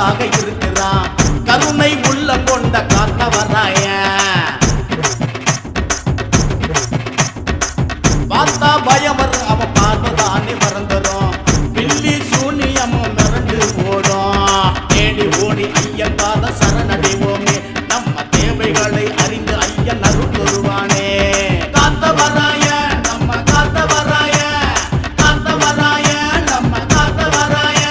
காவலாக இருக்கிறான். கருணை உள்ள கொண்ட காத்தவராய பார்த்தா பயம் வரும், அவன் பார்வதானே மறந்துடும். பில்லி சூனியமும் மிரண்டு ஓடும். தேடி ஓடி ஐயன் பாத சரணடைவோமே, நம்ம தேவைகளை அறிந்து ஐயன் அருள் வருவானே. காத்தவராய நம்ம காத்தவராய, காத்தவராய நம்ம காத்தவராய.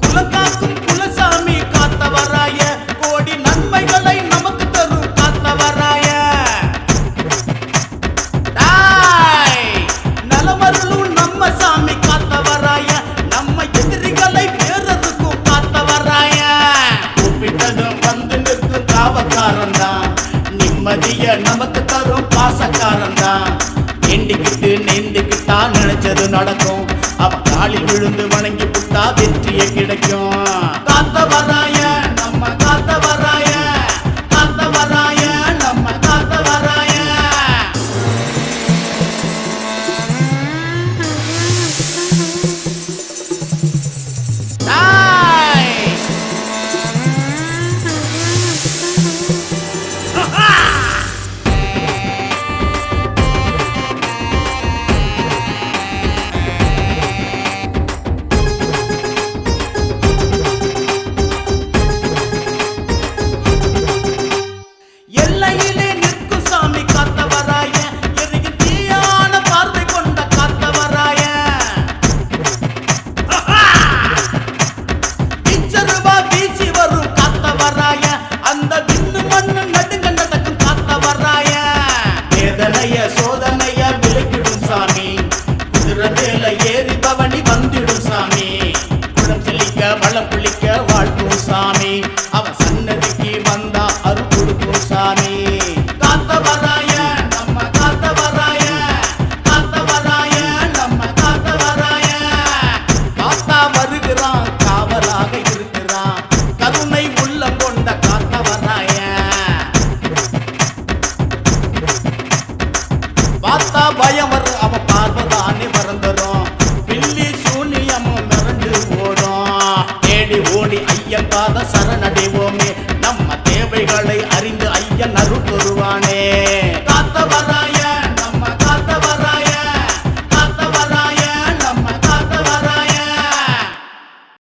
குலகாக்கும் குலசாமி காத்தவராய, கோடி நன்மைகளை நமக்கு தரும் காத்தவராய. நலமருளும் நம்ம சாமி காத்தவராய, நம்ம எதிரிகளை பேரதுக்கும் காத்தவராய. கூப்பிட்டதும் வந்து நிற்கும் காவக்காரன் தான், நிம்மதிய நமக்கு தரும் பாசக்காரன் தான். வேண்டிக்கிட்டு நேர்ந்துக்கிட்டா நினைச்சது நடக்கும், அவன் காலில் விழுந்து வணங்கி புட்டா வெற்றிய கிடைக்கும். காத்தவராய நம்ம காத்தவராய, காத்தவராய நம்ம காத்தவராய. எல்லையிலே நிற்கும் சாமி காத்தவராய, எரியும் தீயான பார்வை கொண்ட காத்தவராய. இச்சருவா வீசி வரும் காத்தவராய, அந்த விண்ணு மண்ணு நடுங்க நடக்கும் காத்தவராய. வேதனைய சோதனைய விலக்கிடும் சாமி, குதிரை மேல ஏறி பவனி வந்திடும் சாமி. குளம் செழிக்க வளம் பிழிக்க வாழ்த்தும் சாமி, அவன் சன்னதிக்கு வந்தா அருள் கொடுக்கும் சாமி. காத்தவராய நம்ம காத்தவராய, காத்தவராய நம்ம காத்தவராய. காத்தா வருகிறான், காவலாக இருக்கிறான், கருணை உள்ளம் கொண்ட காத்தவராய. பார்த்தா பயம் வரும்,